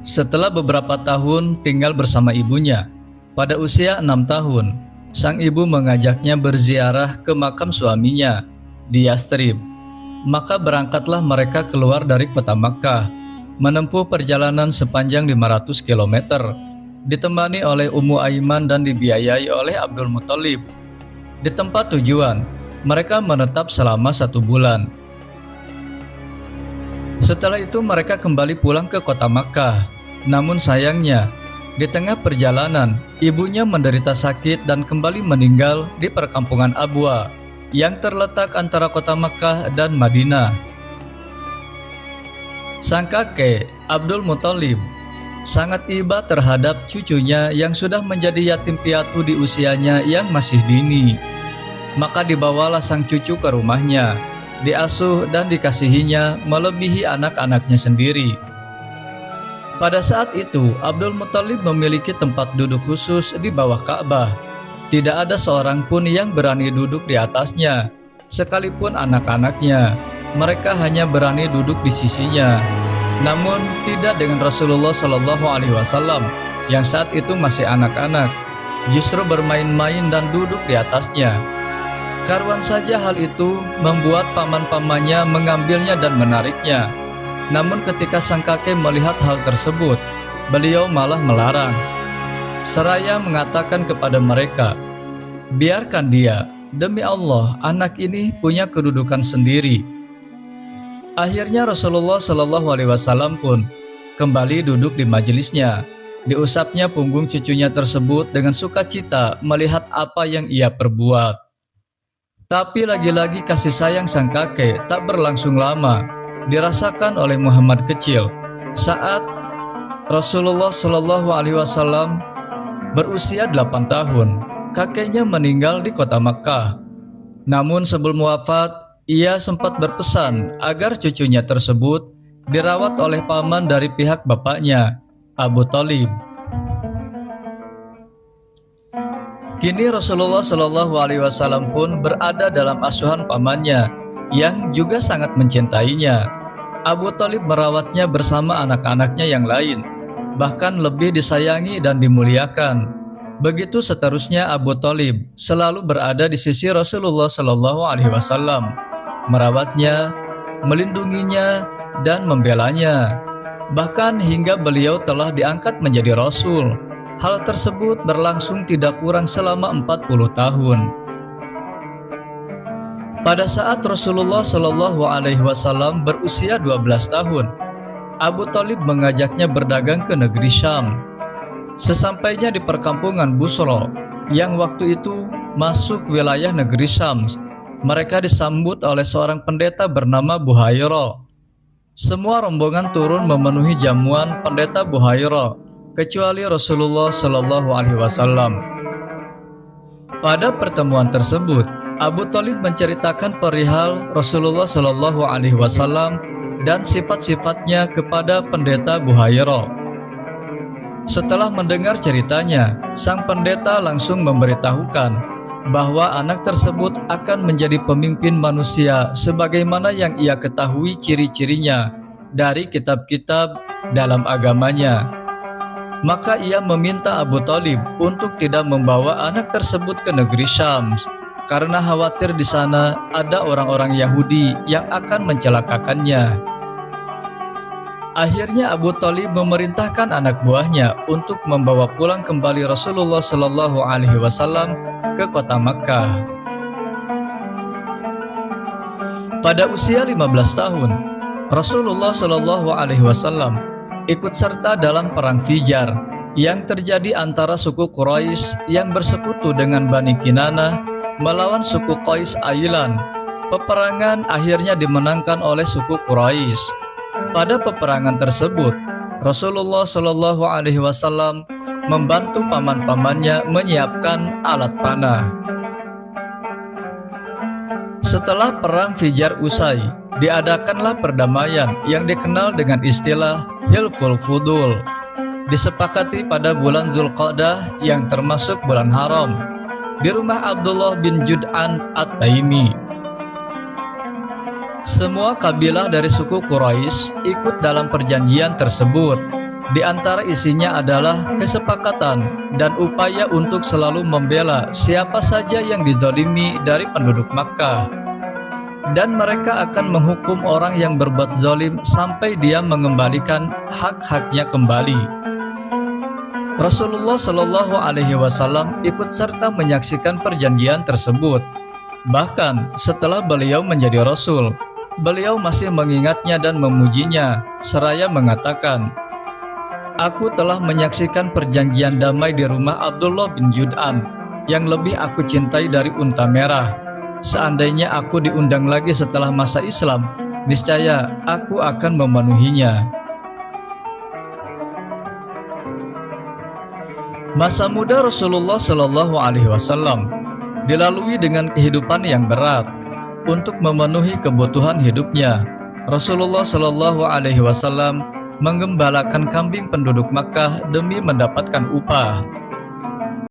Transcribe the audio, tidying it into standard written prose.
Setelah beberapa tahun tinggal bersama ibunya, pada usia 6 tahun, sang ibu mengajaknya berziarah ke makam suaminya di Yastrib. Maka berangkatlah mereka keluar dari kota Makkah, menempuh perjalanan sepanjang 500 km, ditemani oleh Ummu Aiman dan dibiayai oleh Abdul Muthalib. Di tempat tujuan, mereka menetap selama 1 bulan. Setelah itu mereka kembali pulang ke kota Makkah. Namun sayangnya, di tengah perjalanan, ibunya menderita sakit dan kembali meninggal di perkampungan Abwa yang terletak antara kota Makkah dan Madinah. Sang kakek, Abdul Muthalib, sangat iba terhadap cucunya yang sudah menjadi yatim piatu di usianya yang masih dini. Maka dibawalah sang cucu ke rumahnya, diasuh dan dikasihinya melebihi anak-anaknya sendiri. Pada saat itu, Abdul Muthalib memiliki tempat duduk khusus di bawah Ka'bah. Tidak ada seorang pun yang berani duduk di atasnya, sekalipun anak-anaknya. Mereka hanya berani duduk di sisinya. Namun tidak dengan Rasulullah Shallallahu Alaihi Wasallam yang saat itu masih anak-anak, justru bermain-main dan duduk di atasnya. Karuan saja hal itu membuat paman-pamannya mengambilnya dan menariknya. Namun ketika sang kakek melihat hal tersebut, beliau malah melarang. Seraya mengatakan kepada mereka, "Biarkan dia, demi Allah, anak ini punya kedudukan sendiri." Akhirnya Rasulullah Shallallahu Alaihi Wasallam pun kembali duduk di majelisnya. Diusapnya punggung cucunya tersebut dengan sukacita melihat apa yang ia perbuat. Tapi lagi-lagi kasih sayang sang kakek tak berlangsung lama, dirasakan oleh Muhammad kecil saat Rasulullah Shallallahu Alaihi Wasallam berusia 8 tahun. Kakeknya meninggal di kota Makkah. Namun sebelum wafat, ia sempat berpesan agar cucunya tersebut dirawat oleh paman dari pihak bapaknya, Abu Thalib. Kini Rasulullah Shallallahu Alaihi Wasallam pun berada dalam asuhan pamannya yang juga sangat mencintainya. Abu Thalib merawatnya bersama anak-anaknya yang lain, bahkan lebih disayangi dan dimuliakan. Begitu seterusnya Abu Thalib selalu berada di sisi Rasulullah Shallallahu Alaihi Wasallam, merawatnya, melindunginya, dan membelanya. Bahkan hingga beliau telah diangkat menjadi Rasul. Hal tersebut berlangsung tidak kurang selama 40 tahun. Pada saat Rasulullah Shallallahu Alaihi Wasallam berusia 12 tahun, Abu Thalib mengajaknya berdagang ke negeri Syam. Sesampainya di perkampungan Busra, yang waktu itu masuk wilayah negeri Syam, mereka disambut oleh seorang pendeta bernama Buhairah. Semua rombongan turun memenuhi jamuan pendeta Buhairah, kecuali Rasulullah Shallallahu Alaihi Wasallam. Pada pertemuan tersebut, Abu Thalib menceritakan perihal Rasulullah Shallallahu Alaihi Wasallam dan sifat-sifatnya kepada pendeta Buhairah. Setelah mendengar ceritanya, sang pendeta langsung memberitahukan bahwa anak tersebut akan menjadi pemimpin manusia sebagaimana yang ia ketahui ciri-cirinya dari kitab-kitab dalam agamanya. Maka ia meminta Abu Thalib untuk tidak membawa anak tersebut ke negeri Syam karena khawatir di sana ada orang-orang Yahudi yang akan mencelakakannya. Akhirnya Abu Thalib memerintahkan anak buahnya untuk membawa pulang kembali Rasulullah Shallallahu Alaihi Wasallam ke kota Makkah. Pada usia 15 tahun, Rasulullah Shallallahu Alaihi Wasallam ikut serta dalam perang Fijar yang terjadi antara suku Quraisy yang bersekutu dengan Bani Kinanah melawan suku Qais Ailan. Peperangan akhirnya dimenangkan oleh suku Quraisy. Pada peperangan tersebut, Rasulullah Shallallahu Alaihi Wasallam membantu paman-pamannya menyiapkan alat panah. Setelah perang Fijar usai, diadakanlah perdamaian yang dikenal dengan istilah Hilful Fudul. Disepakati pada bulan Dzulqa'dah yang termasuk bulan haram, di rumah Abdullah bin Jud'an At-Taimi. Semua kabilah dari suku Quraisy ikut dalam perjanjian tersebut. Di antara isinya adalah kesepakatan dan upaya untuk selalu membela siapa saja yang dizalimi dari penduduk Makkah. Dan mereka akan menghukum orang yang berbuat zalim sampai dia mengembalikan hak-haknya kembali. Rasulullah Shallallahu Alaihi Wasallam ikut serta menyaksikan perjanjian tersebut. Bahkan setelah beliau menjadi Rasul, beliau masih mengingatnya dan memujinya, seraya mengatakan, "Aku telah menyaksikan perjanjian damai di rumah Abdullah bin Jud'an yang lebih aku cintai dari unta merah. Seandainya aku diundang lagi setelah masa Islam, niscaya aku akan memenuhinya." Masa muda Rasulullah Shallallahu Alaihi Wasallam dilalui dengan kehidupan yang berat. Untuk memenuhi kebutuhan hidupnya, Rasulullah Shallallahu Alaihi Wasallam menggembalakan kambing penduduk Makkah demi mendapatkan upah.